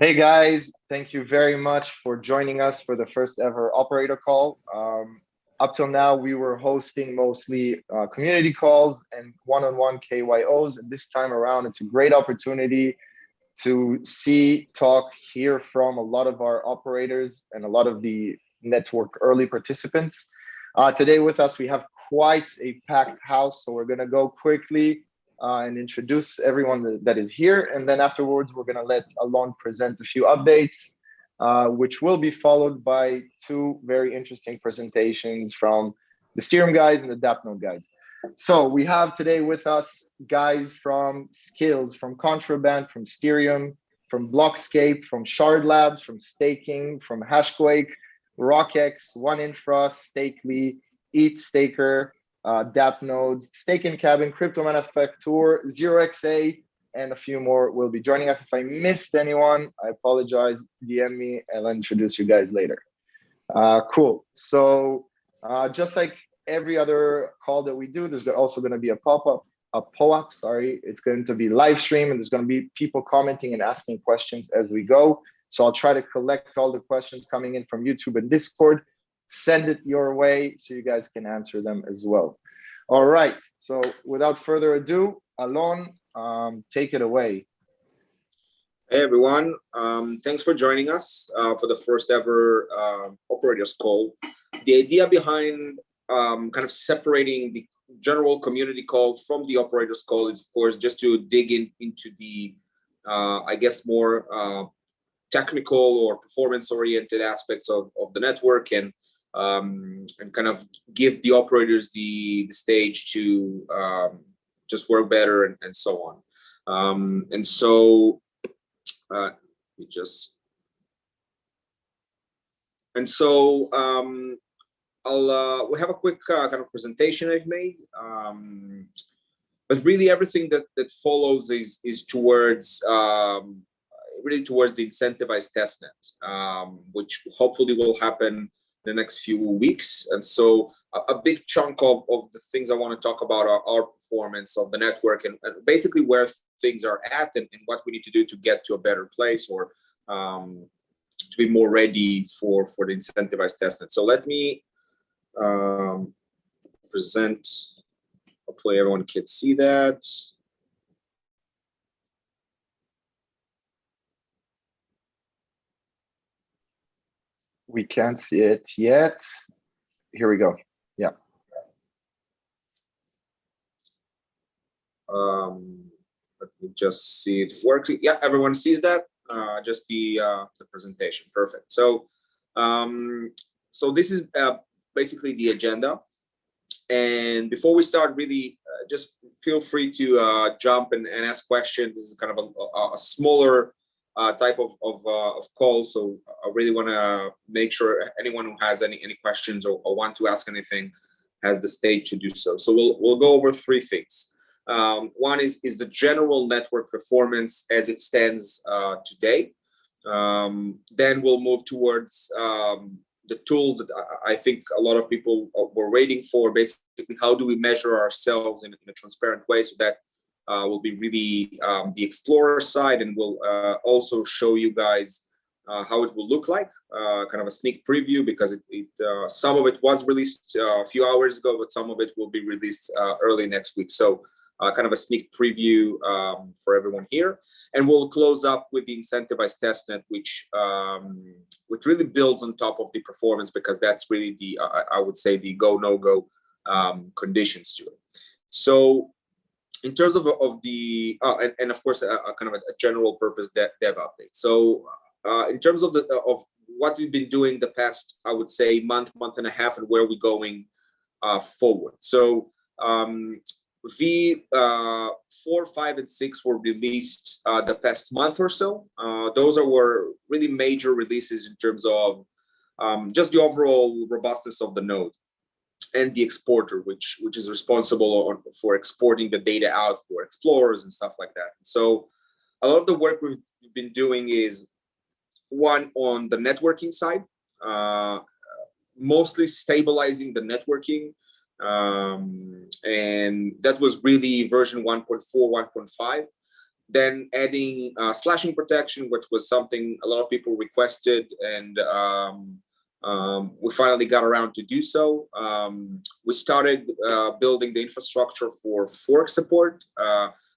Hey guys, thank you very much for joining us for the first ever operator call. Up till now, we were hosting mostly community calls and one-on-one KYOs. And this time around, it's a great opportunity to see, talk, hear from a lot of our operators and a lot of the network early participants. Today with us, we have quite a packed house, so we're going to go quickly and introduce everyone that is here. And then afterwards, we're going to let Alon present a few updates, which will be followed by two very interesting presentations from the Serum guys and the Dapnode guys. So we have today with us guys from Skills, from Contraband, from Stereo, from Blockscape, from Shard Labs, from Staking, from Hashquake, RockX, OneInfra, Stakely, Eat Staker, Dapnode, Stake in Cabin, Crypto Manufacture, 0xA, and a few more will be joining us. If I missed anyone, I apologize. DM me and I'll introduce you guys later. Cool. So just like every other call that we do, there's also going to be a POAP, sorry. It's going to be live stream and there's going to be people commenting and asking questions as we go. So I'll try to collect all the questions coming in from YouTube and Discord, send it your way so you guys can answer them as well. All right, so without further ado, Alon, take it away. Hey everyone, thanks for joining us for the first ever operators call. The idea behind kind of separating the general community call from the operators call is, of course, just to dig into the, I guess, more technical or performance-oriented aspects of the network and kind of give the operators the stage to just work better and so on. And so we have a quick kind of presentation I've made, but really everything that follows is towards really towards the incentivized testnet, which hopefully will happen in the next few weeks. And so a big chunk of the things I want to talk about are our performance of the network and basically where things are at and what we need to do to get to a better place or to be more ready for the incentivized testnet. So let me present. Hopefully everyone can see that. We can't see it yet. Here we go. Yeah. Let me just see it working. Yeah, everyone sees that. Just the presentation. Perfect. So, so this is basically the agenda. And before we start, really, just feel free to jump and ask questions. This is kind of a smaller type of call, so I really want to make sure anyone who has any questions or want to ask anything has the stage to do so. So we'll go over three things. One is the general network performance as it stands today. Then we'll move towards the tools that I think a lot of people were waiting for. Basically, how do we measure ourselves in a transparent way so that will be really the Explorer side, and we'll also show you guys how it will look like, kind of a sneak preview, because some of it was released a few hours ago, but some of it will be released early next week. So kind of a sneak preview for everyone here. And we'll close up with the incentivized testnet, which really builds on top of the performance, because that's really the, I would say, the go, no-go conditions to it. So in terms of the and of course a kind of a general purpose dev update. So in terms of what we've been doing the past, I would say, month and a half, and where we're going forward. So V4, 5, and 6 were released the past month or so. Those were really major releases in terms of just the overall robustness of the node and the exporter, which is responsible for exporting the data out for explorers and stuff like that. So a lot of the work we've been doing is, one, on the networking side, mostly stabilizing the networking, and that was really version 1.4, 1.5. then adding slashing protection, which was something a lot of people requested, and we finally got around to do so. We started building the infrastructure for fork support.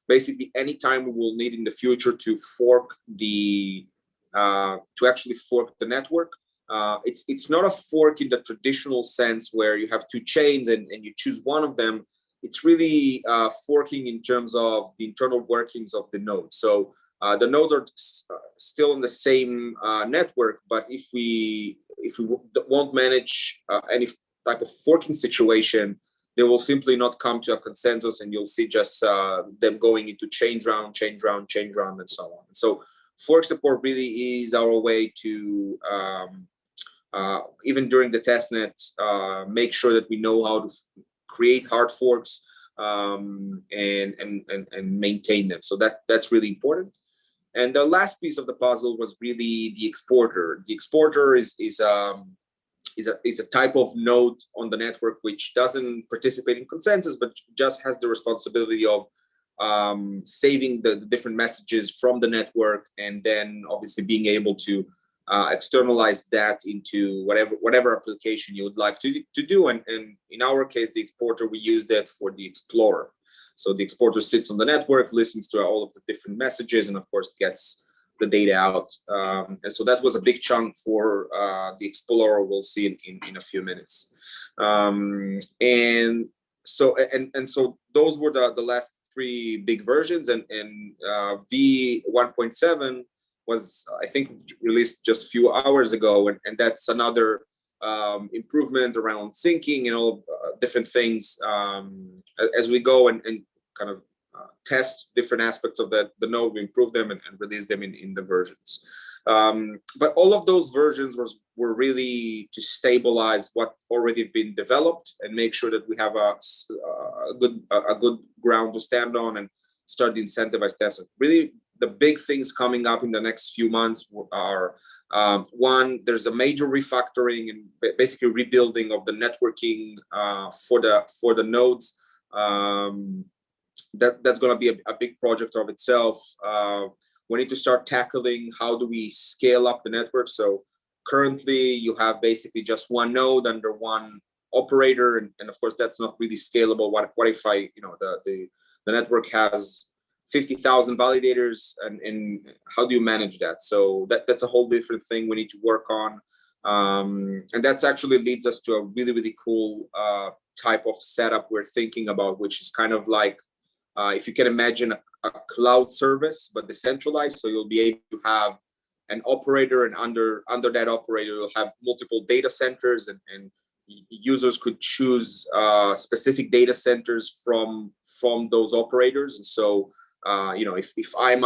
Basically, anytime we will need in the future to fork to actually fork the network. It's not a fork in the traditional sense where you have two chains and you choose one of them. It's really forking in terms of the internal workings of the node. So the nodes are still in the same network, but if we won't manage any type of forking situation, they will simply not come to a consensus, and you'll see just them going into change round, and so on. So fork support really is our way to even during the testnet make sure that we know how to create hard forks and maintain them. So that's really important. And the last piece of the puzzle was really the exporter. The exporter is a type of node on the network which doesn't participate in consensus, but just has the responsibility of saving the different messages from the network, and then obviously being able to externalize that into whatever application you would like to do. And in our case, the exporter, we use that for the explorer. So the exporter sits on the network, listens to all of the different messages, and of course gets the data out. And so that was a big chunk for the explorer. We'll see in a few minutes. And so those were the last three big versions, and V 1.7 was, I think, released just a few hours ago, and that's another improvement around syncing and all different things as we go and kind of test different aspects of the node. We improve them and release them in the versions. But all of those versions were really to stabilize what already been developed and make sure that we have a good ground to stand on and start the incentivized testnet. Really, the big things coming up in the next few months are one, there's a major refactoring and basically rebuilding of the networking for the nodes. That's going to be a big project of itself. We need to start tackling how do we scale up the network. So currently you have basically just one node under one operator, and of course that's not really scalable. What if the network has 50,000 validators, and how do you manage that? So that's a whole different thing we need to work on. And that's actually leads us to a really cool type of setup we're thinking about, which is kind of like if you can imagine a cloud service but decentralized. So you'll be able to have an operator, and under that operator you'll have multiple data centers, and users could choose specific data centers from those operators. And so if I'm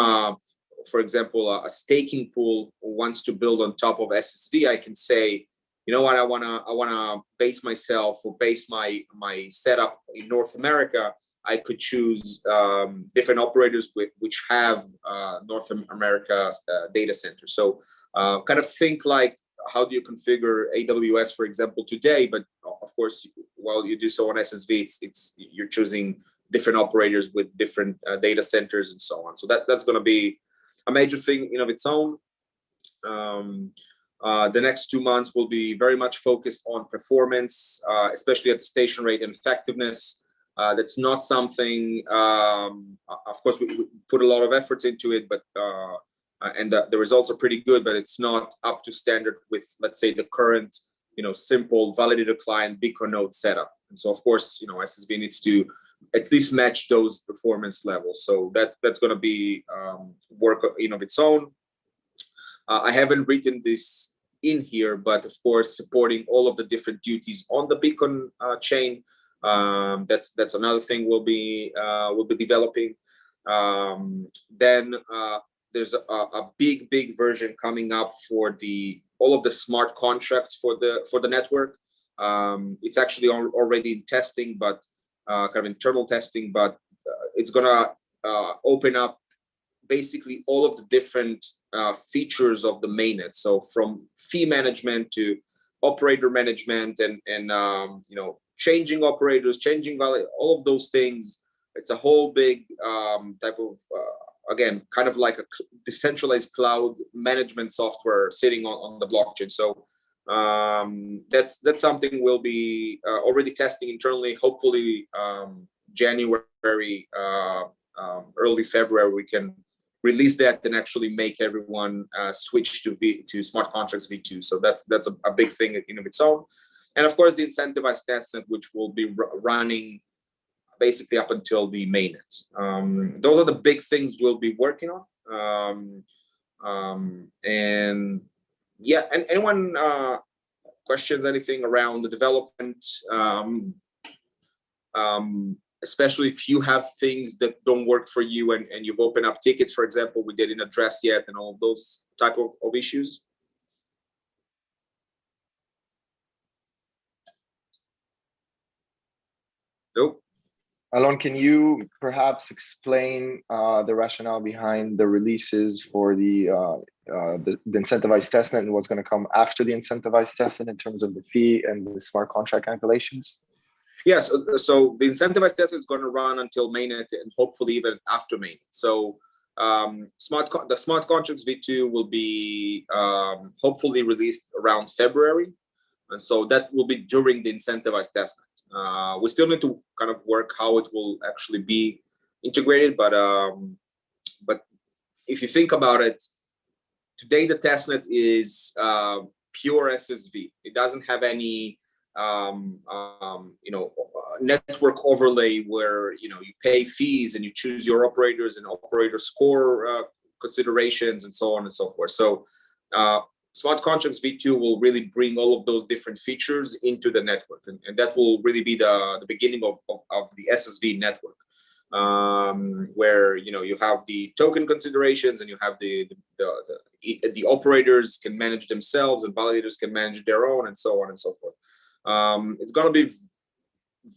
for example a staking pool who wants to build on top of SSV, I can say, you know what, I wanna base myself or base my setup in North America. I could choose different operators which have North America data centers. So kind of think like, how do you configure AWS, for example, today? But of course, while you do so on SSV, you're choosing different operators with different data centers and so on. So that's going to be a major thing in of its own. The next 2 months will be very much focused on performance, especially at the station rate and effectiveness. That's not something, of course, we put a lot of efforts into it, but and the results are pretty good, but it's not up to standard with, let's say, the current, simple validator client Bitcoin node setup. And so, of course, SSV needs to at least match those performance levels. So that's going to be work in of its own. I haven't written this in here, but of course, supporting all of the different duties on the Bitcoin chain. That's another thing we'll be developing. Then there's a big version coming up for all of the smart contracts for the network. It's actually already in testing, but kind of internal testing, but it's gonna open up basically all of the different features of the mainnet. So from fee management to operator management and changing operators, changing value, all of those things. It's a whole big type of again, kind of like a decentralized cloud management software sitting on the blockchain. So that's something we'll be already testing internally. Hopefully January, early February, we can release that and actually make everyone switch to smart contracts v2. So that's a big thing in of its own. And of course the incentivized testnet, which will be running basically up until the mainnet. Those are the big things we'll be working on. And yeah, and anyone questions anything around the development, especially if you have things that don't work for you and you've opened up tickets, for example, we didn't address yet, and all of those type of issues? Nope. Alon, can you perhaps explain the rationale behind the releases for the incentivized testnet and what's going to come after the incentivized testnet in terms of the fee and the smart contract calculations? Yes, so the incentivized testnet is going to run until mainnet and hopefully even after mainnet. So the smart contracts v2 will be hopefully released around February, and so that will be during the incentivized testnet. We still need to kind of work how it will actually be integrated, but if you think about it, today the testnet is pure SSV. It doesn't have any network overlay where you pay fees and you choose your operators and operator score considerations and so on and so forth. So smart contracts v2 will really bring all of those different features into the network, and that will really be the beginning of the SSV network, where you have the token considerations and you have the operators can manage themselves and validators can manage their own, and so on and so forth. It's going to be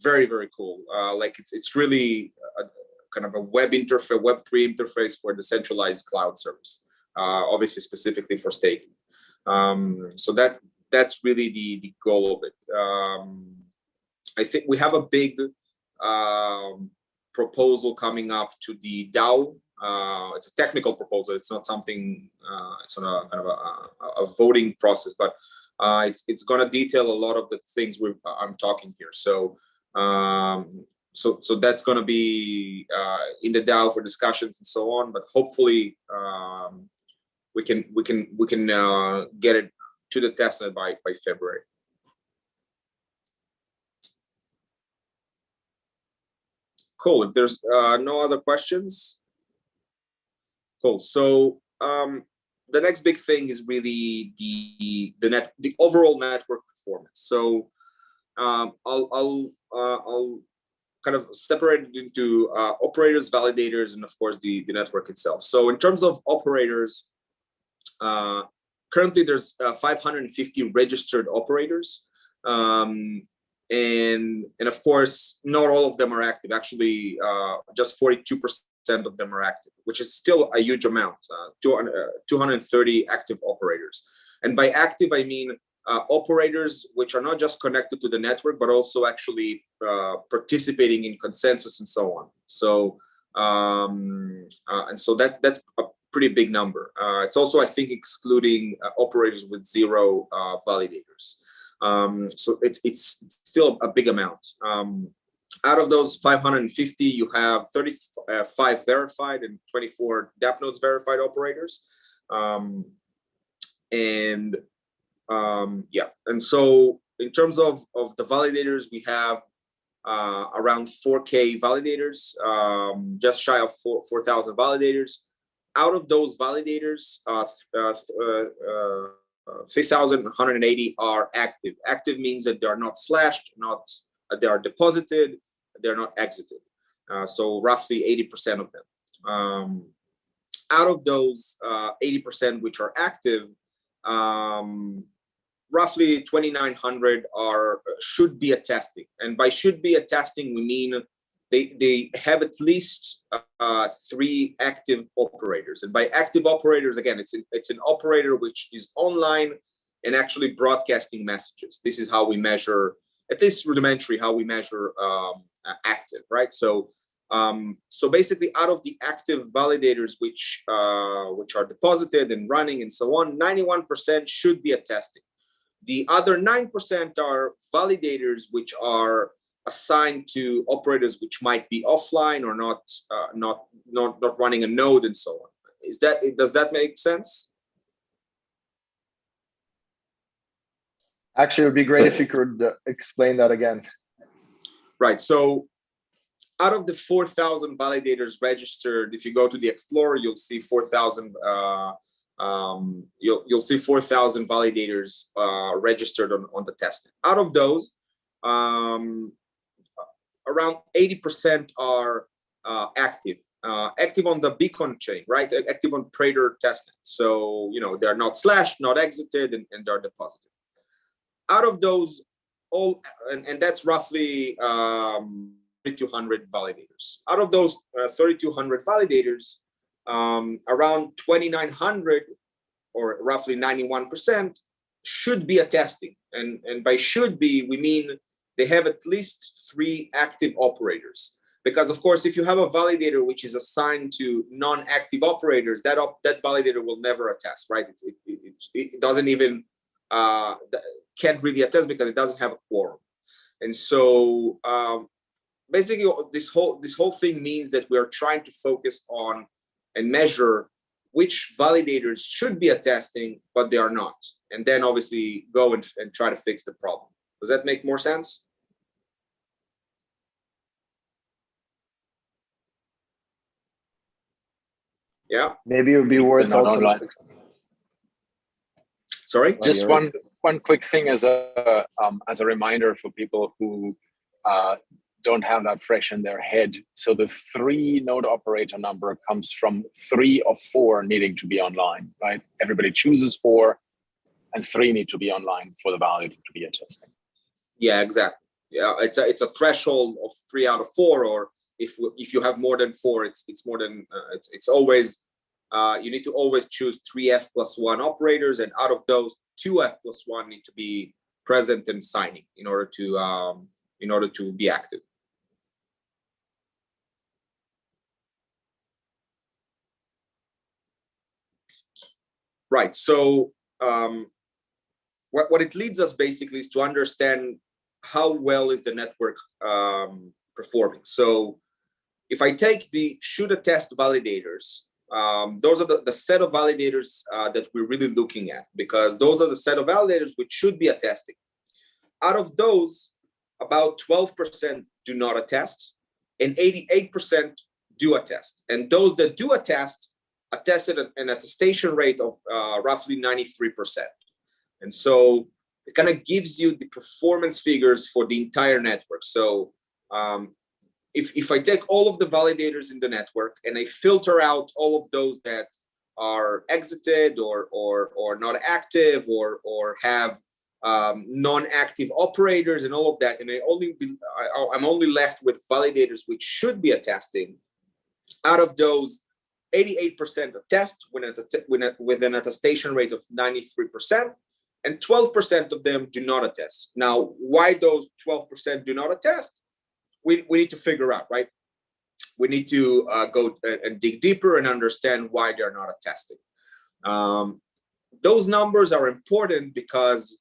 very, very cool. Like it's really kind of a web interface, Web3 interface for the centralized cloud service, obviously specifically for staking. So that's really the goal of it. I think we have a big proposal coming up to the DAO. It's a technical proposal. It's not something. It's not a kind of a voting process, but it's going to detail a lot of the things I'm talking here. So so that's going to be in the DAO for discussions and so on. But hopefully we can get it to the testnet by February. Cool. If there's no other questions, cool. So the next big thing is really the overall network performance. So I'll kind of separate it into operators, validators, and of course the network itself. So in terms of operators, currently there's 550 registered operators, and of course not all of them are active. Actually, just 42% of them are active, which is still a huge amount. 230 active operators, and by active I mean operators which are not just connected to the network, but also actually participating in consensus and so on. So and so that's a pretty big number. It's also, I think, excluding operators with 0 validators. So it's still a big amount. Out of those 550, you have 35 verified and 24 Dapnodes verified operators. Yeah, and so in terms of the validators, we have around 4K validators, just shy of 4,000 validators. Out of those validators, 3,180 are active. Active means that they are not slashed, they are deposited, they're not exited. So roughly 80% of them. Out of those 80% which are active, roughly 2,900 should be attesting. And by should be attesting, we mean they have at least 3 active operators. And by active operators, again, it's an operator which is online and actually broadcasting messages. This is how we measure, at least rudimentary, how we measure active, right? So So basically, out of the active validators which are deposited and running and so on, 91% should be attesting. The other 9% are validators which are assigned to operators which might be offline or not running a node and so on. Does that make sense? Actually, it would be great if you could explain that again. Right. So out of the 4,000 validators registered, if you go to the Explorer, you'll see 4,000. You'll see 4,000 validators registered on the testnet. Out of those, around 80% are active. Active on the Beacon chain, right? Active on Prater testnet. So, you know, they're not slashed, not exited, and they're deposited. Out of those, and that's roughly 3,200 validators. Out of those 3,200 validators, around 2,900, or roughly 91%, should be attesting. And by should be, we mean they have at least 3 active operators. Because of course, if you have a validator which is assigned to non-active operators, that validator will never attest, right? It doesn't even can't really attest because it doesn't have a quorum. And so basically, this whole thing means that we are trying to focus on and measure which validators should be attesting, but they are not, and then obviously go and try to fix the problem. Does that make more sense? Yeah. Maybe it would be worth also. Sorry. Just one quick thing as a reminder for people who don't have that fresh in their head. So the 3 node operator number comes from 3 of 4 needing to be online, right? Everybody chooses 4, and 3 need to be online for the validator to be attesting. Yeah, exactly. Yeah, it's a threshold of 3 out of 4, or if you have more than 4, it's more than it's always you need to always choose 3F plus 1 operators, and out of those, 2F plus 1 need to be present and signing in order to be active. Right. So what it leads us basically is to understand how well is the network performing. So if I take the should attest validators, those are the set of validators that we're really looking at, because those are the set of validators which should be attesting. Out of those, about 12% do not attest, and 88% do attest. And those that do attest attested an attestation rate of roughly 93%. And so it kind of gives you the performance figures for the entire network. So if I take all of the validators in the network and I filter out all of those that are exited or not active or have non-active operators and all of that, and I'm only left with validators which should be attesting. Out of those, 88% attest with an attestation rate of 93%, and 12% of them do not attest. Now, why those 12% do not attest? We need to figure out, right? We need to go and dig deeper and understand why they're not attesting. Those numbers are important because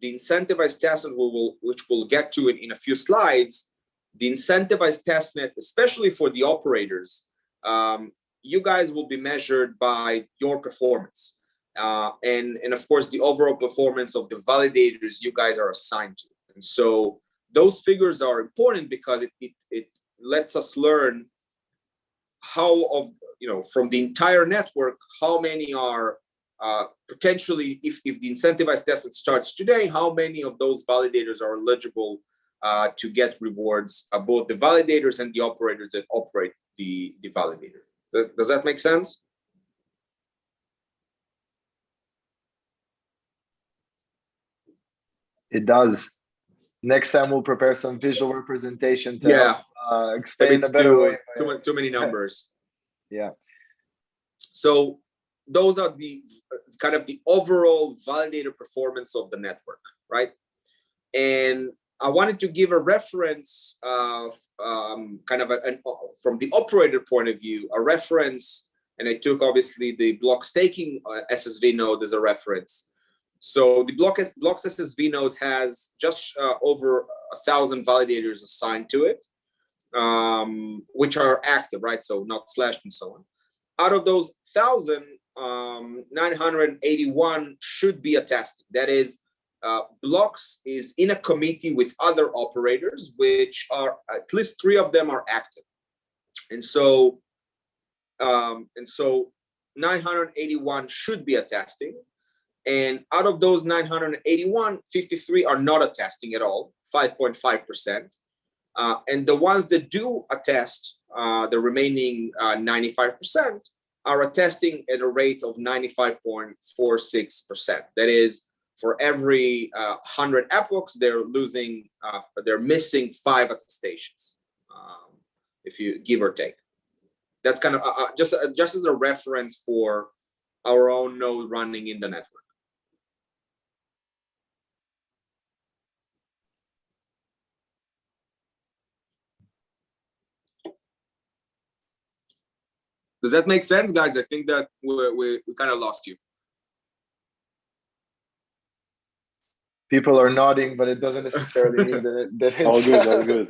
the incentivized testnet, which we'll get to in a few slides, the incentivized testnet, especially for the operators, you guys will be measured by your performance. And of course, the overall performance of the validators you guys are assigned to. And so those figures are important because it lets us learn how from the entire network, how many are potentially, if the incentivized testnet starts today, how many of those validators are eligible to get rewards, both the validators and the operators that operate the validator. Does that make sense? It does. Next time we'll prepare some visual representation to explain a better way. Too many numbers. Yeah. So those are the kind of the overall validator performance of the network, right? And I wanted to give a reference of kind of from the operator point of view, a reference, and I took obviously the block staking SSV node as a reference. So the blocks SSV node has just over 1,000 validators assigned to it, which are active, right? So not slashed and so on. Out of those 1,000, 981 should be attested. That is, blocks is in a committee with other operators, which are at least 3 of them are active, and so 981 should be attesting. And out of those 981, 53 are not attesting at all, 5.5%. And the ones that do attest, the remaining 95%, are attesting at a rate of 95.46%. That is, for every 100 epochs, they're missing 5 attestations, if you give or take. That's kind of just as a reference for our own node running in the network. Does that make sense, guys? I think that we kind of lost you. People are nodding, but it doesn't necessarily mean that it's all good, all good.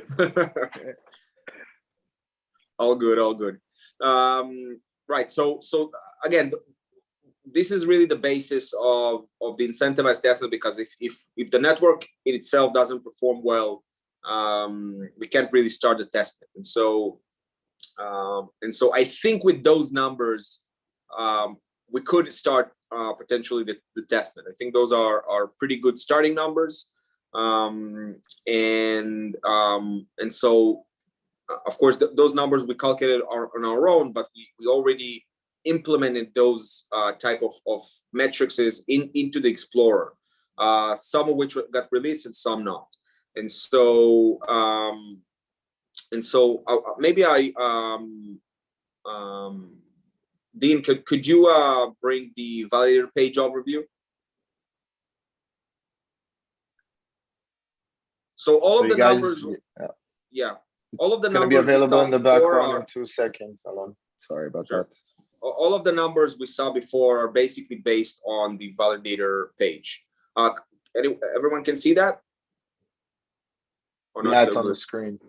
All good, all good. Right. So again, this is really the basis of the incentivized testnet, because if the network in itself doesn't perform well, we can't really start the testnet. And so I think with those numbers, we could start potentially the testnet. I think those are pretty good starting numbers, and so of course those numbers we calculated on our own, but we already implemented those type of metrics into the Explorer, some of which got released and some not. And so maybe Dean, could you bring the validator page overview? So all of the numbers, yeah, all of the numbers going to be available in the background in 2 seconds, Alon. Sorry about that. All of the numbers we saw before are basically based on the validator page. Everyone can see that? Or not? Yeah, it's on the screen.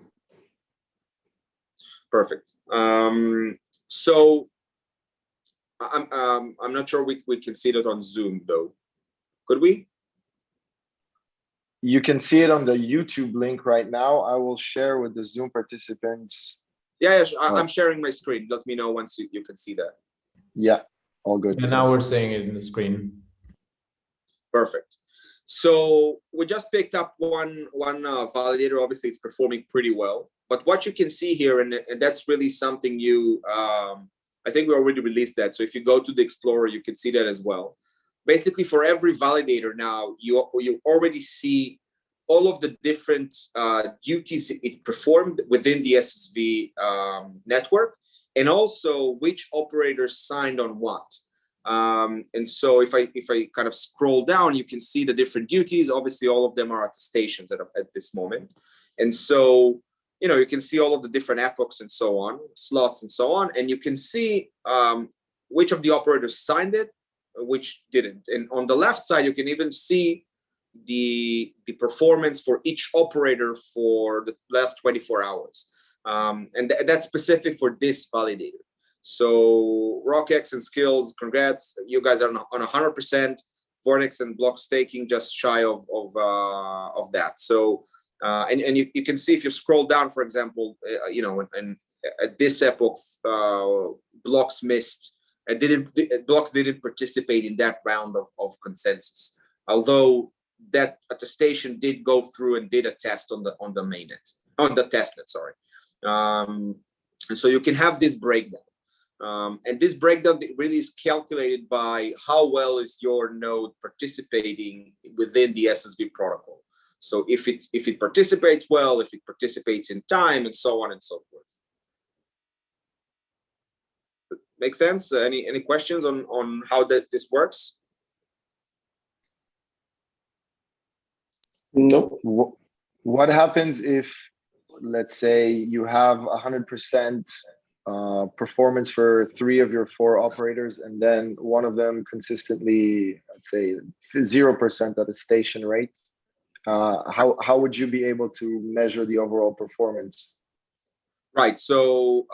Perfect. So I'm not sure we can see that on Zoom though. Could we? You can see it on the YouTube link right now. I will share with the Zoom participants. Yeah, I'm sharing my screen. Let me know once you can see that. Yeah, all good. And now we're seeing it in the screen. Perfect. So we just picked up one validator. Obviously, it's performing pretty well. But what you can see here, and that's really something you, I think we already released that. So if you go to the Explorer, you can see that as well. Basically, for every validator now, you already see all of the different duties it performed within the SSV network, and also which operators signed on what. And so if I kind of scroll down, you can see the different duties. Obviously, all of them are attestations at this moment. And so, you can see all of the different epochs and so on, slots and so on, and you can see which of the operators signed it, which didn't. And on the left side, you can even see the performance for each operator for the last 24 hours. And that's specific for this validator. So Rockx and Skills, congrats, you guys are on 100%. Vortex and block staking just shy of that. So and you can see if you scroll down, for example, and at this epoch, blocks missed. Blocks didn't participate in that round of consensus, although that attestation did go through and did a test on the mainnet, on the testnet, sorry. And so you can have this breakdown. And this breakdown really is calculated by how well is your node participating within the SSV protocol. So if it participates well, if it participates in time, and so on and so forth. Make sense? Any questions on how this works? Nope. What happens if, let's say, you have 100% performance for 3 of your 4 operators, and then one of them consistently, let's say, 0% at a station rate? How would you be able to measure the overall performance? Right. So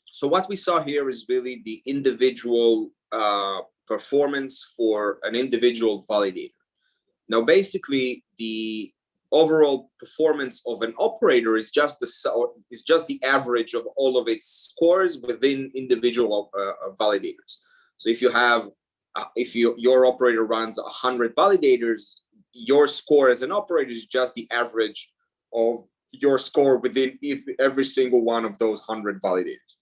so what we saw here is really the individual performance for an individual validator. Now, basically, the overall performance of an operator is just the average of all of its scores within individual validators. So if you have your operator runs 100 validators, your score as an operator is just the average of your score within every single one of those 100 validators,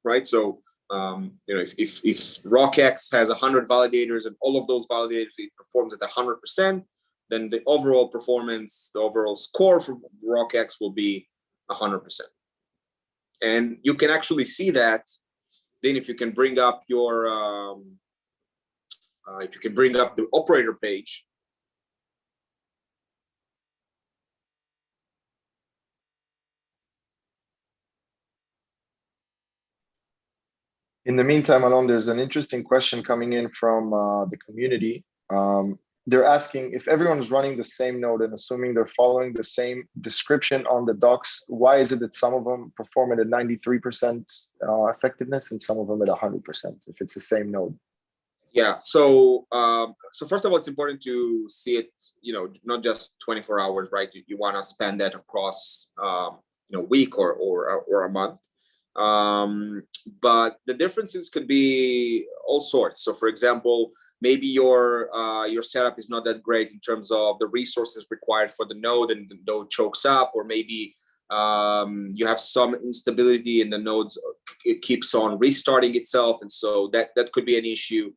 right? So you know, if RockX has 100 validators and all of those validators it performs at 100%, then the overall performance, the overall score for RockX will be 100%. And you can actually see that then if you can bring up your if you can bring up the operator page. In the meantime, Alon, there's an interesting question coming in from the community. They're asking if everyone is running the same node and assuming they're following the same description on the docs, why is it that some of them perform at a 93% effectiveness and some of them at 100% if it's the same node? Yeah. So so first of all, it's important to see it, you know, not just 24 hours, right? You want to span that across you know, week or a month. But the differences could be all sorts. So for example, maybe your setup is not that great in terms of the resources required for the node and the node chokes up, or maybe you have some instability in the nodes, it keeps on restarting itself, and so that could be an issue.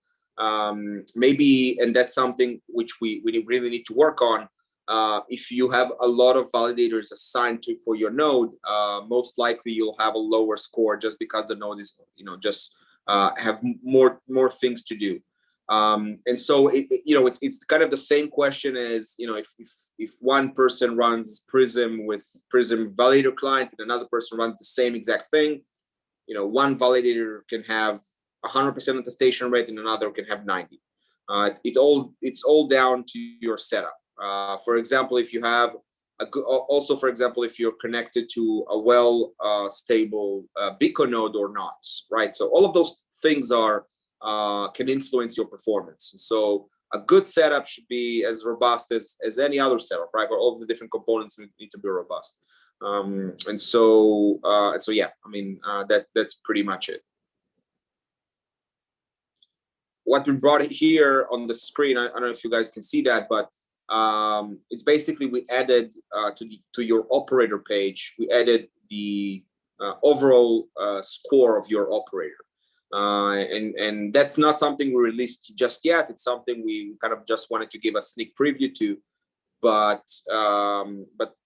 Maybe, and that's something which we really need to work on. If you have a lot of validators assigned to for your node, most likely you'll have a lower score just because the node is, you know, just have more things to do. And so you know, it's kind of the same question as, you know, if one person runs Prism with Prism validator client and another person runs the same exact thing, you know, one validator can have 100% attestation rate and another can have 90. It's all down to your setup. For example, if you have also, for example, if you're connected to a stable Bitcoin node or not, right? So all of those things are can influence your performance. So a good setup should be as robust as any other setup, right? Where all the different components need to be robust. And so yeah, I mean, that's pretty much it. What we brought here on the screen, I don't know if you guys can see that, but it's basically we added to your operator page, we added the overall score of your operator. And that's not something we released just yet. It's something we kind of just wanted to give a sneak preview to, but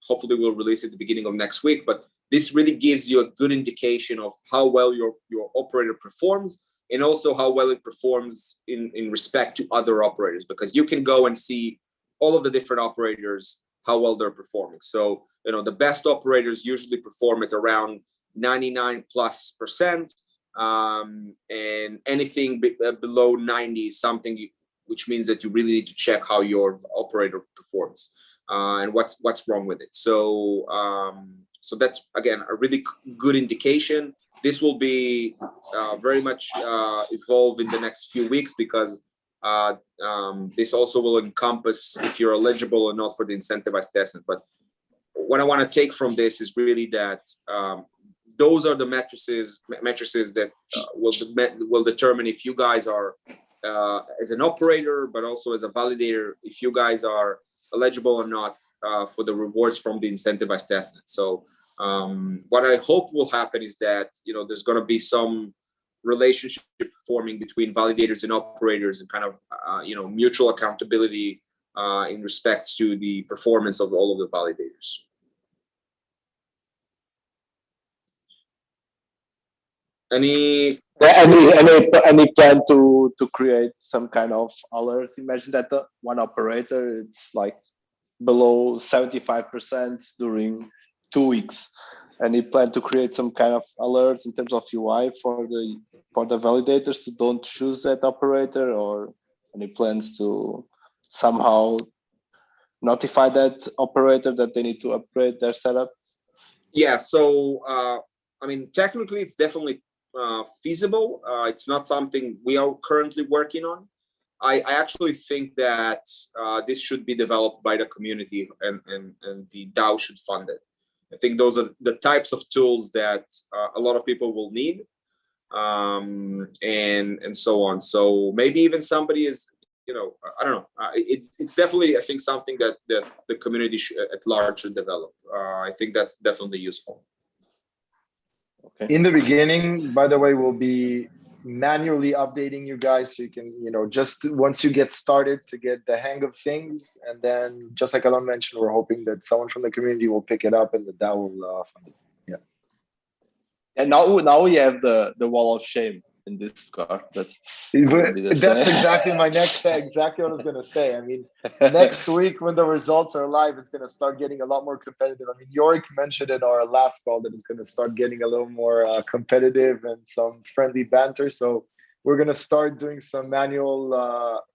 hopefully we'll release it at the beginning of next week. But this really gives you a good indication of how well your operator performs, and also how well it performs in respect to other operators, because you can go and see all of the different operators, how well they're performing. So, you know, the best operators usually perform at around 99+%, and anything below 90 is something which means that you really need to check how your operator performs and what's wrong with it. So so that's, again, a really good indication. This will be very much evolve in the next few weeks, because this also will encompass if you're eligible or not for the incentivized testnet. But what I want to take from this is really that those are the matrices that will determine if you guys are as an operator, but also as a validator, if you guys are eligible or not for the rewards from the incentivized testnet. So what I hope will happen is that, you know, there's going to be some relationship forming between validators and operators, and kind of you know, mutual accountability in respects to the performance of all of the validators. Any plan to create some kind of alert? Imagine that one operator, it's like below 75% during 2 weeks. And he planned to create some kind of alert in terms of UI for the validators to don't choose that operator, or any plans to somehow notify that operator that they need to upgrade their setup? Yeah, so I mean, technically it's definitely feasible. It's not something we are currently working on. I actually think that this should be developed by the community, and the DAO should fund it. I think those are the types of tools that a lot of people will need, and so on. So maybe even somebody is, you know, I don't know. It's definitely, I think, something that the community at large should develop. I think that's definitely useful. Okay. In the beginning, by the way, we'll be manually updating you guys, so you can, you know, just once you get started to get the hang of things, and then just like Alon mentioned, we're hoping that someone from the community will pick it up and the DAO will fund it. Yeah. And now we have the wall of shame in Discord. That's exactly my next exactly what I was gonna say. I mean, next week when the results are live, it's gonna start getting a lot more competitive. I mean, Yorick mentioned in our last call that it's gonna start getting a little more competitive and some friendly banter. So we're gonna start doing some manual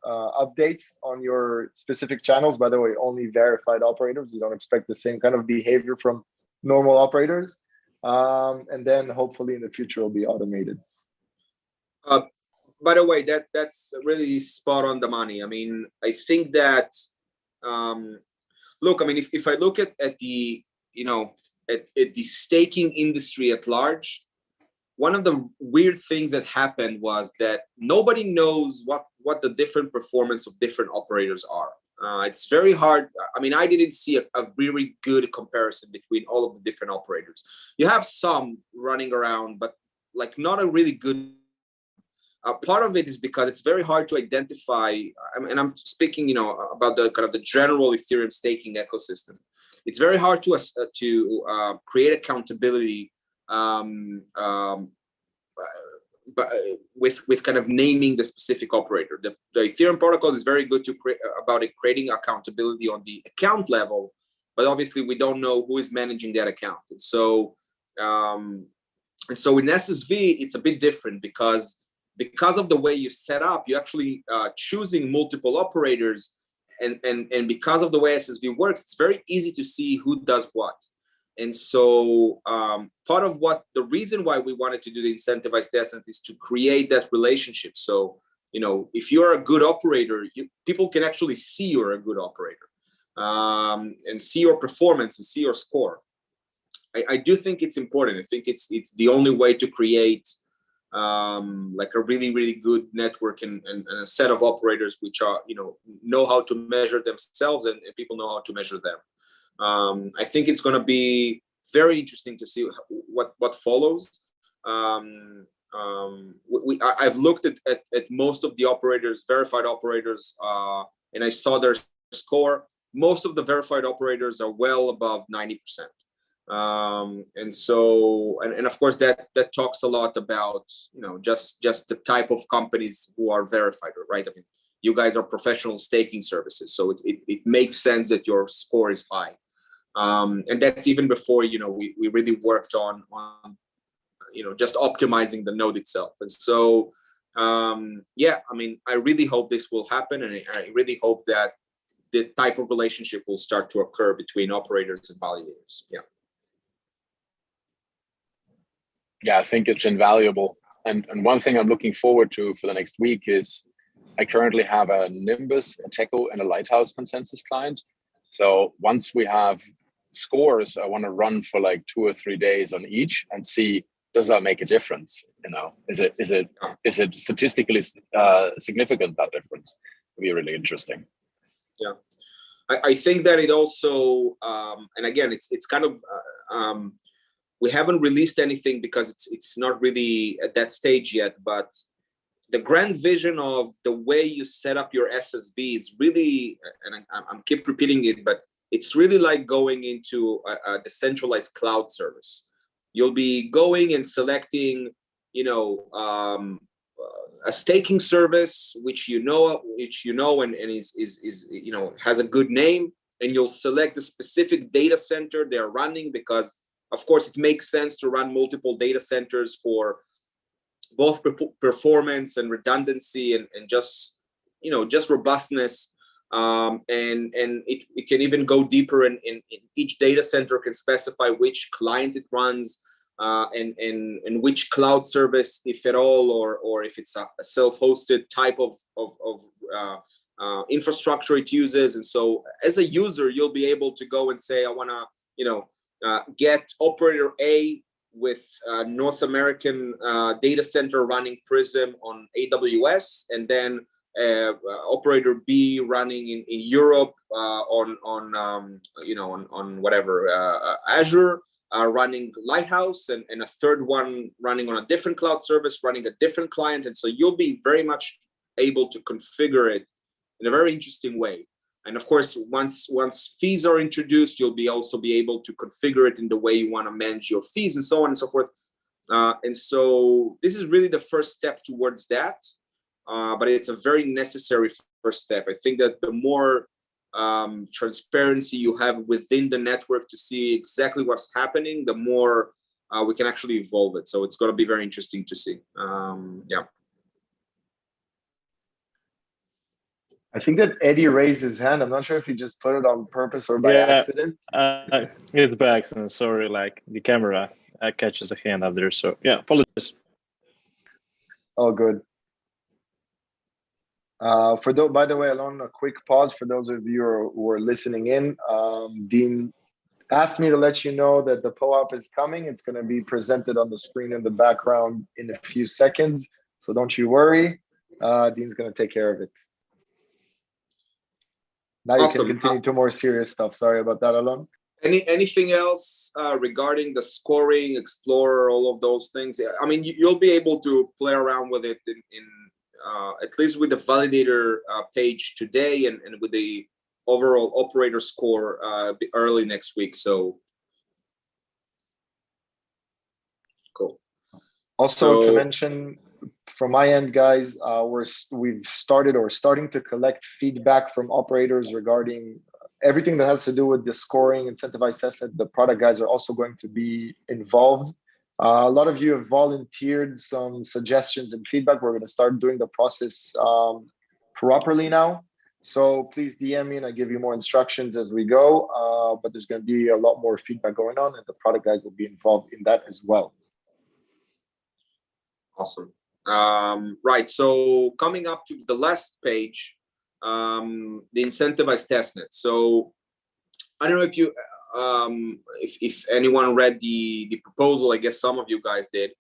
updates on your specific channels. By the way, only verified operators. You don't expect the same kind of behavior from normal operators. And then hopefully in the future it'll be automated. By the way, that's really spot on the money. I mean, I think that look, I mean, if I look at the, you know, at the staking industry at large, one of the weird things that happened was that nobody knows what the different performance of different operators are. It's very hard. I mean, I didn't see a really good comparison between all of the different operators. You have some running around, but like not a really good. Part of it is because it's very hard to identify, and I'm speaking, you know, about the kind of the general Ethereum staking ecosystem. It's very hard to create accountability, but with kind of naming the specific operator. The Ethereum protocol is very good to about creating accountability on the account level, but obviously we don't know who is managing that account. And so in SSV it's a bit different because of the way you set up, you're actually choosing multiple operators, and because of the way SSV works, it's very easy to see who does what. And so part of the reason why we wanted to do the incentivized testnet is to create that relationship. So, you know, if you're a good operator, people can actually see you're a good operator, and see your performance and see your score. I do think it's important. I think it's the only way to create like a really good network and a set of operators which are, you know how to measure themselves, and people know how to measure them. I think it's going to be very interesting to see what follows. I've looked at most of the operators, verified operators, and I saw their score. Most of the verified operators are well above 90%. And so, and of course that talks a lot about, you know, just the type of companies who are verified, right? I mean, you guys are professional staking services, so it makes sense that your score is high. And that's even before, you know, we really worked on you know, just optimizing the node itself. And so yeah, I mean, I really hope this will happen, and I really hope that the type of relationship will start to occur between operators and validators. Yeah, I think it's invaluable. And one thing I'm looking forward to for the next week is I currently have a Nimbus, a Techo, and a Lighthouse consensus client. So once we have scores, I want to run for like 2 or 3 days on each and see, does that make a difference? You know, is it statistically significant, that difference? It'll be really interesting. Yeah, I think that it also, and again, it's kind of, we haven't released anything because it's not really at that stage yet, but the grand vision of the way you set up your SSV is really, and I'm keep repeating it, but it's really like going into a decentralized cloud service. You'll be going and selecting, you know, a staking service which you know and is you know, has a good name, and you'll select the specific data center they're running, because of course it makes sense to run multiple data centers for both performance and redundancy and just, you know, just robustness. And it can even go deeper in each data center can specify which client it runs, and which cloud service, if at all, or if it's a self-hosted type of infrastructure it uses. And so as a user, you'll be able to go and say, I want to, you know, get operator A with North American data center running Prism on AWS, and then operator B running in Europe on you know, on whatever Azure, running Lighthouse, and a third one running on a different cloud service, running a different client. And so you'll be very much able to configure it in a very interesting way. And of course, once fees are introduced, you'll also be able to configure it in the way you want to manage your fees, and so on and so forth. And so this is really the first step towards that, but it's a very necessary first step. I think that the more transparency you have within the network to see exactly what's happening, the more we can actually evolve it. So it's going to be very interesting to see. Yeah. I think that Eddie raised his hand. I'm not sure if he just put it on purpose or by accident. It's by accident. Sorry, like the camera catches a hand up there. So yeah, apologies. Oh, good. By the way, Alon, a quick pause for those of you who are listening in. Dean asked me to let you know that the POAP is coming. It's going to be presented on the screen in the background in a few seconds. So don't you worry. Dean's going to take care of it. Now you can continue to more serious stuff. Sorry about that, Alon. Anything else regarding the scoring, Explorer, all of those things? I mean, you'll be able to play around with it in at least with the validator page today, and with the overall operator score early next week. So cool. Also, to mention from my end, guys, we've starting to collect feedback from operators regarding everything that has to do with the scoring, incentivized testnet. The product guys are also going to be involved. A lot of you have volunteered some suggestions and feedback. We're going to start doing the process properly now. So please DM me and I'll give you more instructions as we go. But there's going to be a lot more feedback going on, and the product guys will be involved in that as well. Awesome. Right. So coming up to the last page, the incentivized testnet. So I don't know if you if anyone read the proposal. I guess some of you guys did.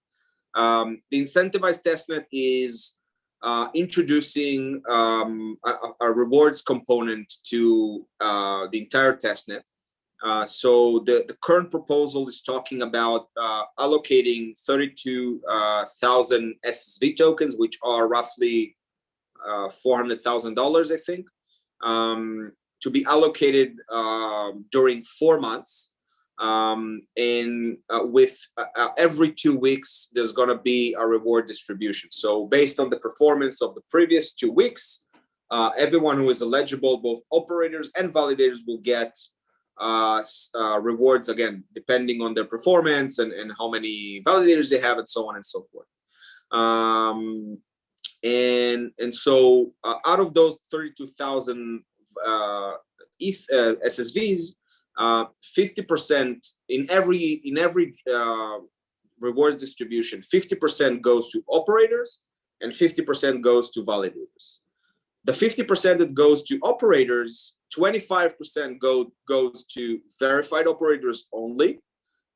The incentivized testnet is introducing a rewards component to the entire testnet. So the current proposal is talking about allocating 32,000 ssv tokens, which are roughly $400,000, I think, to be allocated during 4 months. And with every 2 weeks, there's going to be a reward distribution. So based on the performance of the previous 2 weeks, everyone who is eligible, both operators and validators, will get rewards, again, depending on their performance and how many validators they have, and so on and so forth. And so out of those 32,000 SSVs, 50% in every rewards distribution, 50% goes to operators and 50% goes to validators. The 50% that goes to operators, 25% goes to verified operators only,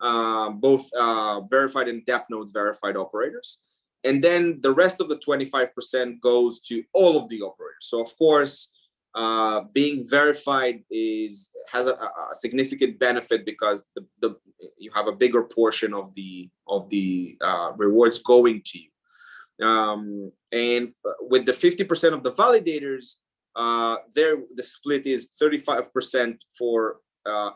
both verified and Dapnode's verified operators. And then the rest of the 25% goes to all of the operators. So of course, being verified has a significant benefit, because you have a bigger portion of the rewards going to you. And with the 50% of the validators, the split is 35% for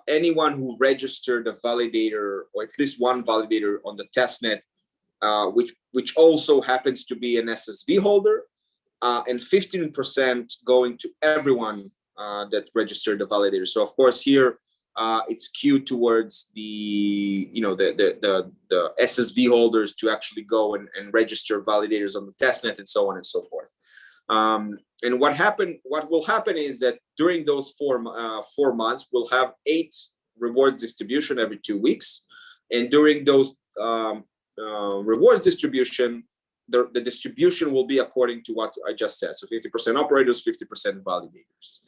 anyone who registered a validator, or at least one validator on the testnet, which also happens to be an SSV holder, and 15% going to everyone that register the validator. So of course here it's skewed towards the the SSV holders to actually go and register validators on the testnet and so on and so forth. And what will happen is that during those 4 months, we'll have 8 rewards distribution every 2 weeks, and during those rewards distribution, the distribution will be according to what I just said. So 50% operators, 50% validators.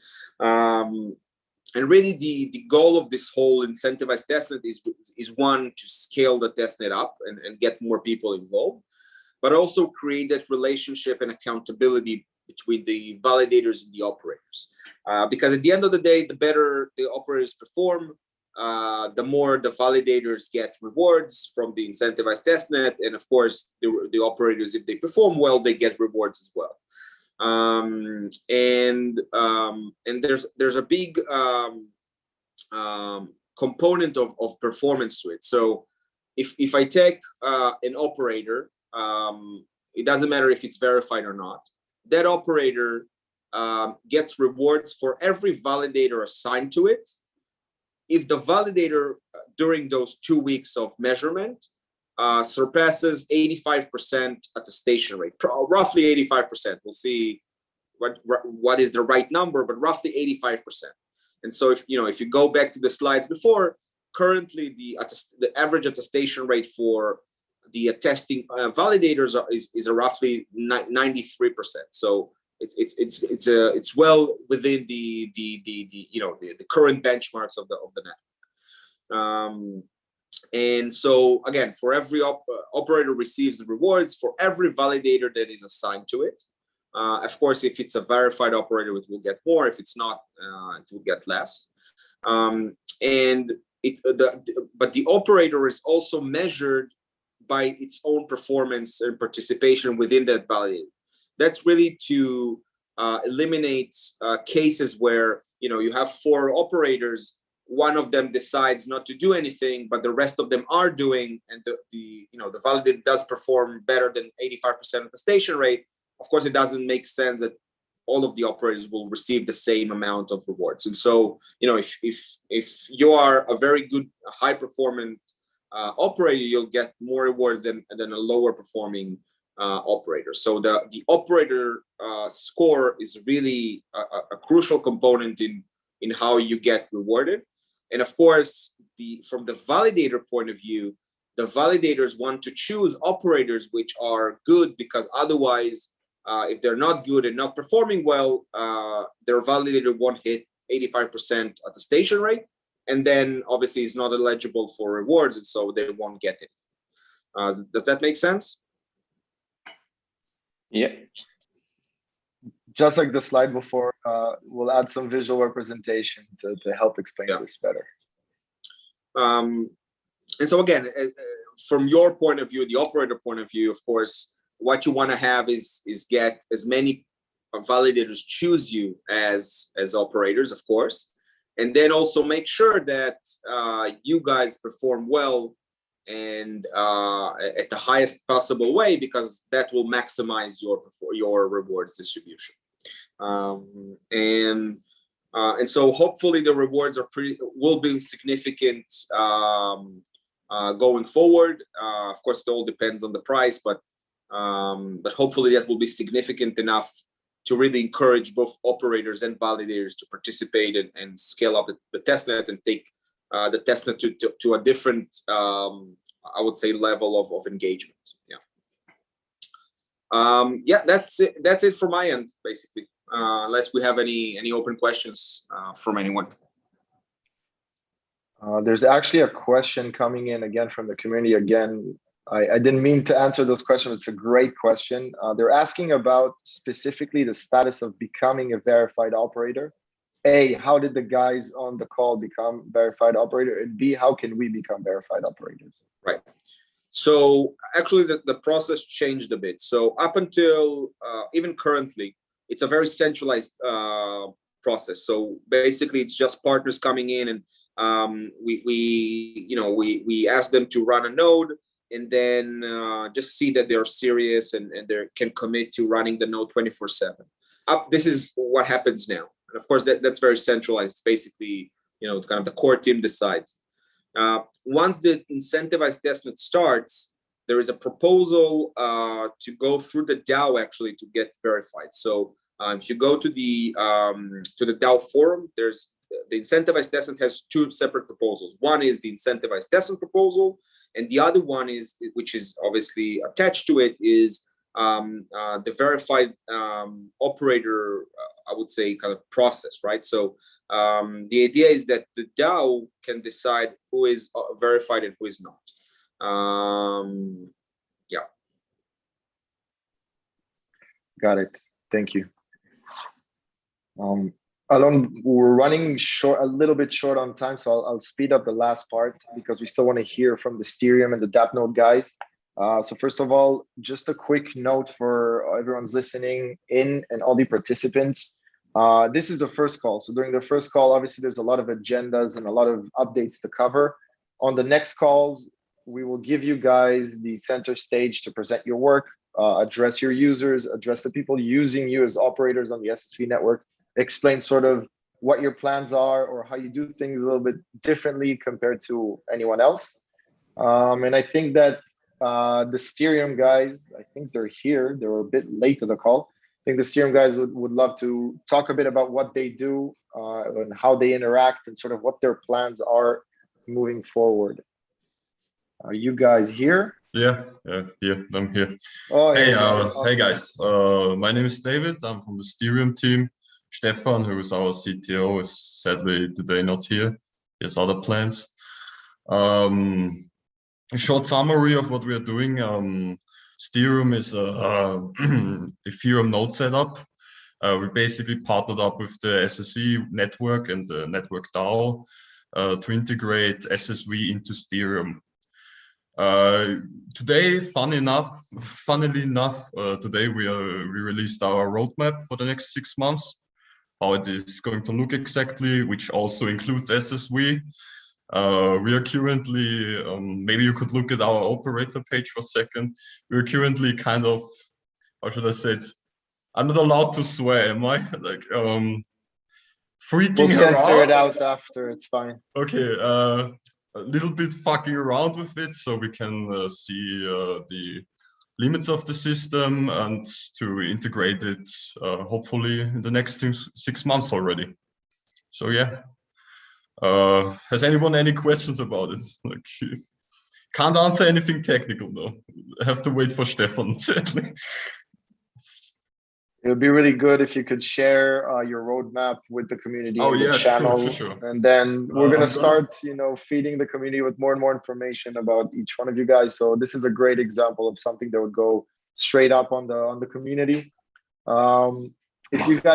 And really the goal of this whole incentivized testnet is one, to scale the testnet up and get more people involved, but also create that relationship and accountability between the validators and the operators. Because at the end of the day, the better the operators perform, the more the validators get rewards from the incentivized testnet, and of course the operators, if they perform well, they get rewards as well. And there's a big component of performance to it. So if I take an operator, it doesn't matter if it's verified or not, that operator gets rewards for every validator assigned to it if the validator during those 2 weeks of measurement surpasses 85% attestation rate, roughly 85%. We'll see what is the right number, but roughly 85%. And so if you go back to the slides before, currently the average attestation rate for the attesting validators is a roughly 93%. So it's well within the current benchmarks of the net. And so again, for every operator receives the rewards for every validator that is assigned to it. Of course, if it's a verified operator, it will get more. If it's not, it will get less. But the operator is also measured by its own performance and participation within that validator. That's really to eliminate cases where you have 4 operators, one of them decides not to do anything, but the rest of them are doing, and the validator does perform better than 85% attestation rate. Of course, it doesn't make sense that all of the operators will receive the same amount of rewards. And so, if you are a very good, high performant operator, you'll get more rewards than a lower performing operator. So the operator score is really a crucial component in how you get rewarded. And of course, from the validator point of view, the validators want to choose operators which are good, because otherwise, if they're not good and not performing well, their validator won't hit 85% attestation rate, and then obviously is not eligible for rewards, and so they won't get it. Does that make sense? Yeah. Just like the slide before, we'll add some visual representation to help explain this better. And so again, from your point of view, the operator point of view, of course, what you want to have is get as many validators choose you as operators, of course, and then also make sure that you guys perform well and at the highest possible way, because that will maximize your rewards distribution. And so hopefully the rewards will be significant going forward. Of course, it all depends on the price, but hopefully that will be significant enough to really encourage both operators and validators to participate and scale up the testnet and take the testnet to a different, I would say, level of engagement. Yeah, that's it from my end, basically. Unless we have any open questions from anyone. There's actually a question coming in again from the community. Again, I didn't mean to answer those questions. It's a great question. They're asking about specifically the status of becoming a verified operator. A, how did the guys on the call become verified operator? And B, how can we become verified operators? Right. So actually the process changed a bit. So up until even currently, it's a very centralized process. So basically it's just partners coming in, and we ask them to run a node, and then just see that they're serious and they can commit to running the node 24/7. This is what happens now. And of course, that's very centralized. It's basically, kind of the core team decides. Once the incentivized testnet starts, there is a proposal to go through the DAO actually to get verified. So if you go to the DAO forum, there's the incentivized testnet has two separate proposals. One is the incentivized testnet proposal, and the other one is, which is obviously attached to it, is the verified operator, I would say, kind of process, right? So the idea is that the DAO can decide who is verified and who is not. Yeah. Got it. Thank you. Alon, we're running a little bit short on time, so I'll speed up the last part because we still want to hear from the Serum and the Dapnode guys. So first of all, just a quick note for everyone's listening in and all the participants. This is the first call. So during the first call, obviously there's a lot of agendas and a lot of updates to cover. On the next calls, we will give you guys the center stage to present your work, address your users, address the people using you as operators on the SSV network, explain sort of what your plans are or how you do things a little bit differently compared to anyone else. And I think that the Serum guys, I think they're here. They were a bit late to the call. I think the Serum guys would love to talk a bit about what they do and how they interact and sort of what their plans are moving forward. Are you guys here? Yeah, I'm here. Oh, hey, awesome. Hey guys, my name is David. I'm from the Serum team. Stefan, who is our CTO, is sadly today not here. He has other plans. A short summary of what we are doing. Serum is a Ethereum node setup. We basically partnered up with the SSV network and the network DAO to integrate SSV into Serum. Today, funnily enough, today we released our roadmap for the next 6 months, how it is going to look exactly, which also includes SSV. We are currently, maybe you could look at our operator page for a second. We're currently kind of, how should I say it? I'm not allowed to swear, am I? Like, freaking We'll censor around. it out after, it's fine. Okay, a little bit fucking around with it so we can see the limits of the system and to integrate it hopefully in the next 6 months already. So yeah, has anyone any questions about it? Like, can't answer anything technical though. I have to wait for Stefan, sadly. It would be really good if you could share your roadmap with the community Oh, in the yeah, channel. sure. And then we're going to start, feeding the community with more and more information about each one of you guys. So this is a great example of something that would go straight up on the community. If you guys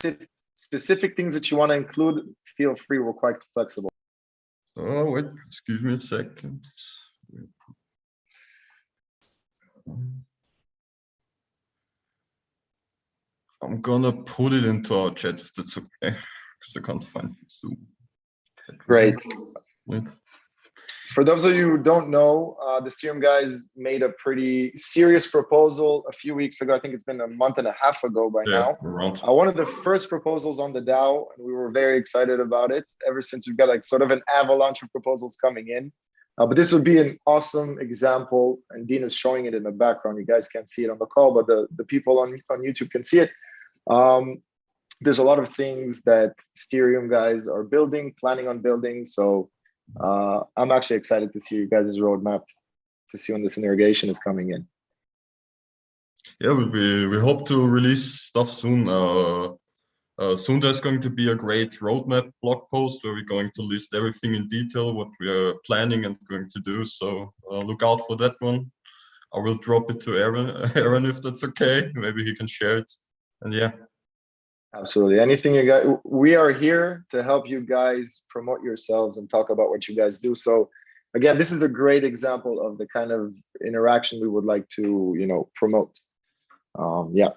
have specific things that you want to include, feel free. We're quite flexible. Oh, wait, excuse me a second. I'm gonna put it into our chat if that's okay, because I can't find Zoom. Great. Yeah. For those of you who don't know, the Serum guys made a pretty serious proposal a few weeks ago. I think it's been a month and a half ago by now. Around. One of the first proposals on the DAO, and we were very excited about it. Ever since we've got like sort of an avalanche of proposals coming in. But this would be an awesome example, and Dean is showing it in the background. You guys can't see it on the call, but the people on YouTube can see it. There's a lot of things that Serum guys are planning on building. So I'm actually excited to see you guys' roadmap to see when this integration is coming in. Yeah, we hope to release stuff soon. Soon there's going to be a great roadmap blog post where we're going to list everything in detail, what we are planning and going to do. So look out for that one. I will drop it to Aaron if that's okay. Maybe he can share it. And yeah. Absolutely. Anything you guys, we are here to help you guys promote yourselves and talk about what you guys do. So again, this is a great example of the kind of interaction we would like to, promote. Yeah.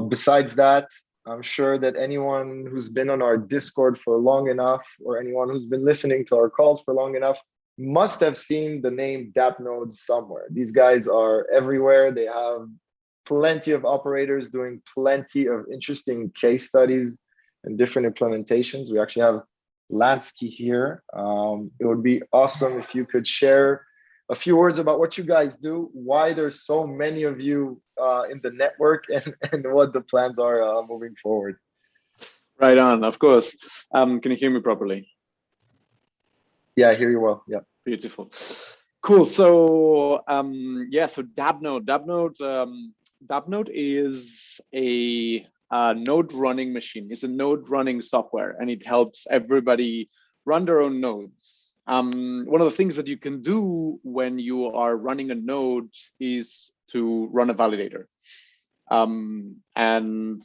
Besides that, I'm sure that anyone who's been on our Discord for long enough, or anyone who's been listening to our calls for long enough, must have seen the name Dapnode somewhere. These guys are everywhere. They have plenty of operators doing plenty of interesting case studies and different implementations. We actually have Lansky here. It would be awesome if you could share a few words about what you guys do, why there's so many of you in the network, and what the plans are moving forward. Right on, of course. Can you hear me properly? Yeah, I hear you well. Yeah. Beautiful. Cool. So yeah, so Dapnode is a node running machine. It's a node running software, and it helps everybody run their own nodes. One of the things that you can do when you are running a node is to run a validator. And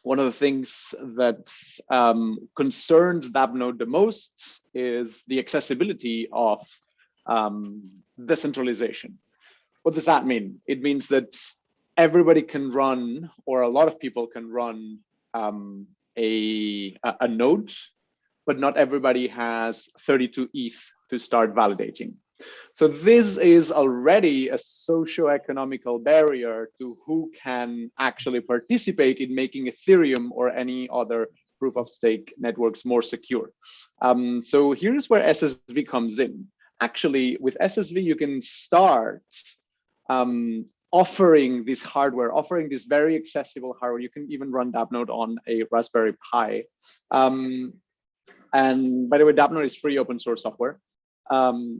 one of the things that concerns Dapnode the most is the accessibility of decentralization. What does that mean? It means that everybody can run, or a lot of people can run a node, but not everybody has 32 ETH to start validating. So this is already a socio-economical barrier to who can actually participate in making Ethereum or any other proof of stake networks more secure. So here's where SSV comes in. Actually, with SSV, you can start offering this hardware, offering this very accessible hardware. You can even run Dapnode on a Raspberry Pi. And by the way, Dapnode is free open source software,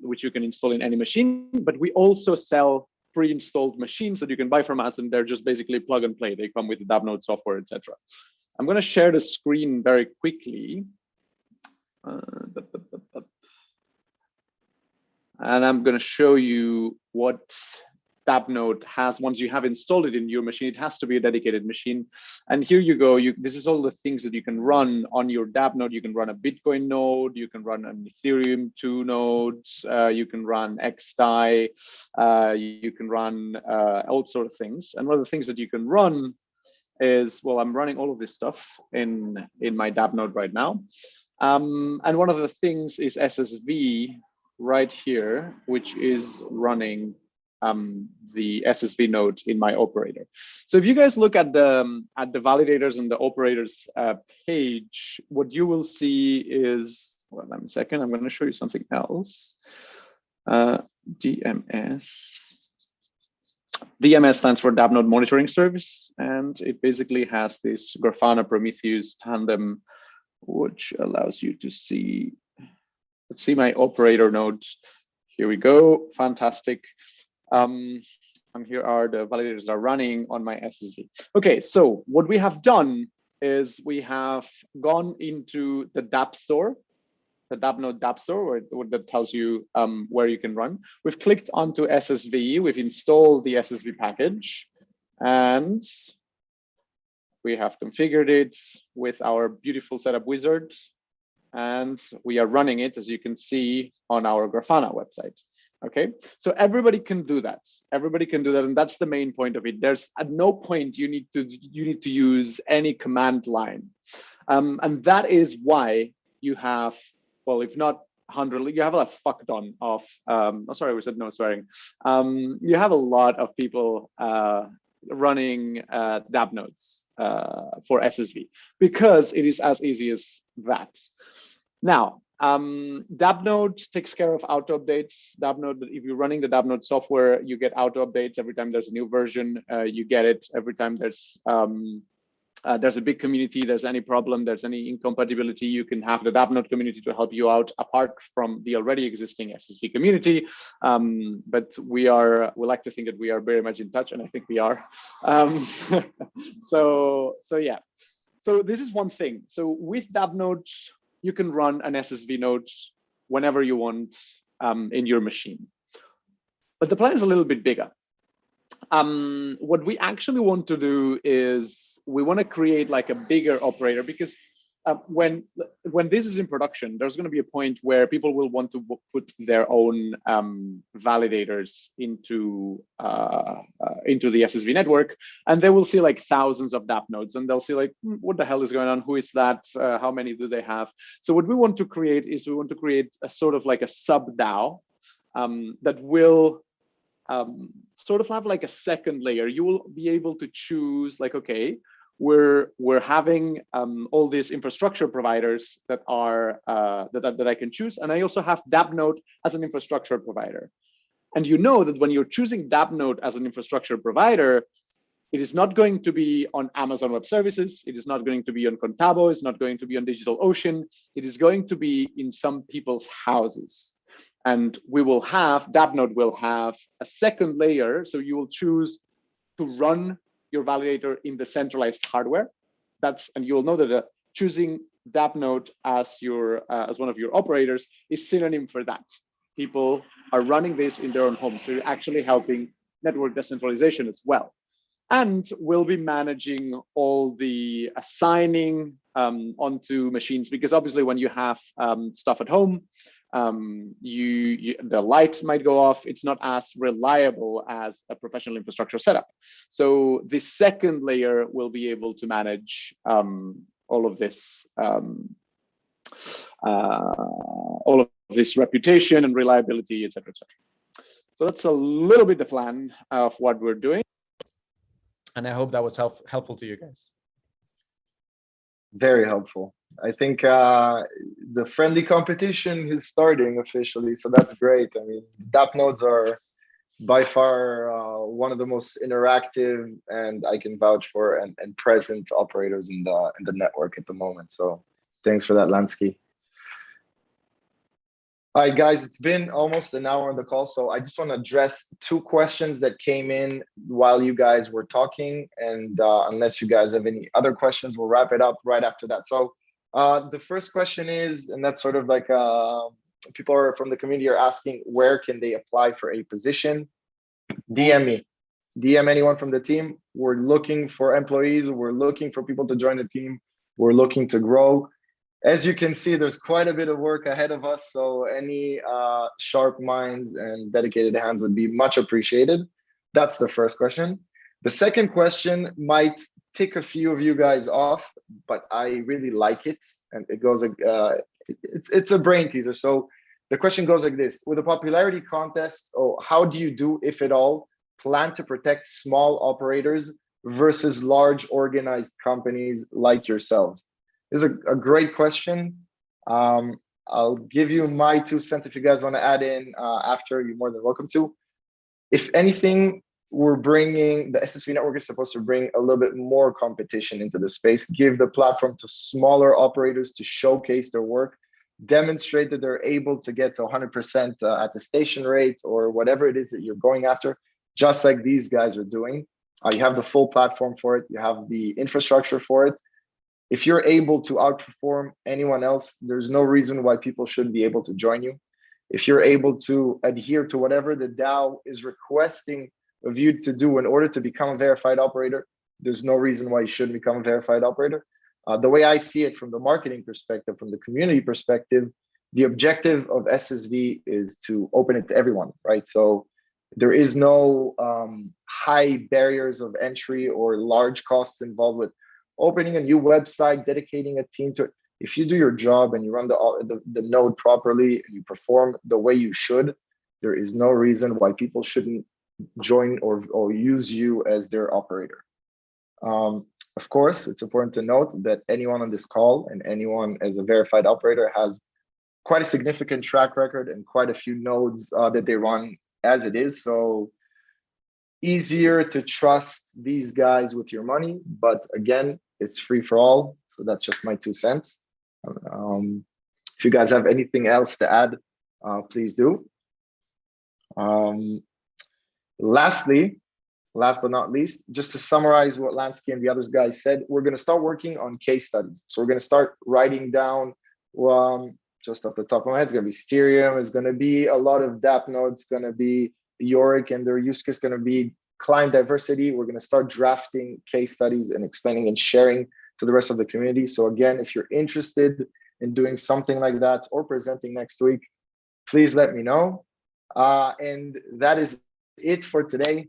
which you can install in any machine. But we also sell pre-installed machines that you can buy from us, and they're just basically plug and play. They come with the Dapnode software, etc. I'm going to share the screen very quickly. And I'm going to show you what Dapnode has. Once you have installed it in your machine, it has to be a dedicated machine. And here you go. This is all the things that you can run on your Dapnode. You can run a Bitcoin node. You can run an Ethereum 2 nodes. You can run XDAI. You can run all sorts of things. And one of the things that you can run is, well, I'm running all of this stuff in my Dapnode right now. And one of the things is SSV right here, which is running the SSV node in my operator. So if you guys look at the validators and the operators page, what you will see is, well, a second, I'm going to show you something else. DMS. DMS stands for Dapnode Monitoring Service, and it basically has this Grafana Prometheus tandem, which allows you to see. Let's see my operator nodes. Here we go. Fantastic. And here are the validators that are running on my SSV. Okay, so what we have done is we have gone into the Dap store, the Dapnode Dap store, that tells you where you can run. We've clicked onto SSV. We've installed the SSV package, and we have configured it with our beautiful setup wizard. And we are running it, as you can see, on our Grafana website. Okay, so everybody can do that. Everybody can do that, and that's the main point of it. There's at no point you need to use any command line, and that is why you have, well, if not 100, you have a fuck ton of. Oh, sorry, we said no swearing. You have a lot of people running Dapnodes for SSV because it is as easy as that. Now, Dapnode takes care of auto updates. Dapnode, if you're running the Dapnode software, you get auto updates every time there's a new version. You get it every time there's a big community, there's any problem, there's any incompatibility. You can have the Dapnode community to help you out apart from the already existing SSV community. But we like to think that we are very much in touch, and I think we are. So yeah. So this is one thing. So with Dapnode, you can run an SSV node whenever you want in your machine. But the plan is a little bit bigger. What we actually want to do is we want to create like a bigger operator, because when this is in production, there's going to be a point where people will want to put their own validators into the SSV network, and they will see like thousands of Dap nodes, and they'll see like, what the hell is going on? Who is that? How many do they have? So what we want to create is we want to create a sort of like a sub DAO that will sort of have like a second layer. You will be able to choose like, okay, we're having all these infrastructure providers that are that I can choose, and I also have Dapnode as an infrastructure provider. And you know that when you're choosing Dapnode as an infrastructure provider, it is not going to be on Amazon Web Services. It is not going to be on Contabo. It's not going to be on DigitalOcean. It is going to be in some people's houses. And we will have, Dapnode will have a second layer. So you will choose to run your validator in the centralized hardware. And you will know that choosing Dapnode as as one of your operators is synonym for that. People are running this in their own homes. So you're actually helping network decentralization as well. And we'll be managing all the assigning onto machines, because obviously when you have stuff at home, the lights might go off. It's not as reliable as a professional infrastructure setup. So the second layer will be able to manage all of this reputation and reliability, et cetera, et cetera. So that's a little bit the plan of what we're doing. And I hope that was helpful to you guys. Very helpful. I think the friendly competition is starting officially, so that's great. I mean, Dapnodes are by far one of the most interactive, and I can vouch for, and present operators in the network at the moment. So thanks for that, Lansky. All right, guys, it's been almost an hour on the call, so I just want to address two questions that came in while you guys were talking, and unless you guys have any other questions, we'll wrap it up right after that. So the first question is, and that's sort of like people from the community are asking, where can they apply for a position? DM me, DM anyone from the team. We're looking for employees, we're looking for people to join the team, we're looking to grow. As you can see, there's quite a bit of work ahead of us, so any sharp minds and dedicated hands would be much appreciated. That's the first question. The second question might tick a few of you guys off, but I really like it, and it goes like it's a brain teaser. So the question goes like this: with a popularity contest, how do you do, if at all, plan to protect small operators versus large organized companies like yourselves? This is a great question. I'll give you my 2 cents if you guys want to add in after. You're more than welcome to. If anything, the SSV network is supposed to bring a little bit more competition into the space, give the platform to smaller operators to showcase their work, demonstrate that they're able to get to 100% attestation rate or whatever it is that you're going after, just like these guys are doing. You have the full platform for it. You have the infrastructure for it. If you're able to outperform anyone else, there's no reason why people shouldn't be able to join you. If you're able to adhere to whatever the DAO is requesting of you to do in order to become a verified operator, there's no reason why you shouldn't become a verified operator. The way I see it from the marketing perspective, from the community perspective, the objective of SSV is to open it to everyone, right? So there is no high barriers of entry or large costs involved with opening a new website, dedicating a team to it. If you do your job and you run the node properly and you perform the way you should, there is no reason why people shouldn't join or use you as their operator. Of course, it's important to note that anyone on this call and anyone as a verified operator has quite a significant track record and quite a few nodes that they run as it is. So easier to trust these guys with your money, but again, it's free for all. So that's just my 2 cents. If you guys have anything else to add, please do. Lastly, last but not least, just to summarize what Lansky and the other guys said, we're going to start working on case studies. So we're going to start writing down, just off the top of my head, it's going to be Serum, it's going to be a lot of Dapnode, it's going to be Yorick, and their use case is going to be client diversity. We're going to start drafting case studies and explaining and sharing to the rest of the community. So again, if you're interested in doing something like that or presenting next week, please let me know. And that is it for today.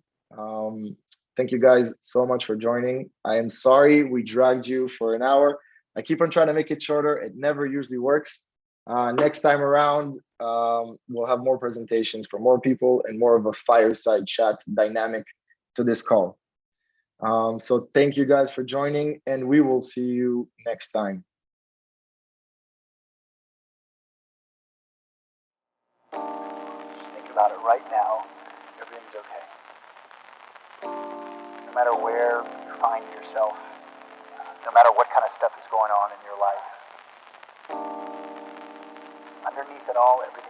Thank you guys so much for joining. I am sorry we dragged you for an hour. I keep on trying to make it shorter. It never usually works. Next time around, we'll have more presentations for more people and more of a fireside chat dynamic to this call. So thank you guys for joining, and we will see you next time. Just think about it right now. Everything's okay. No matter where you find yourself, no matter what kind of stuff is going on in your life, underneath it all, everything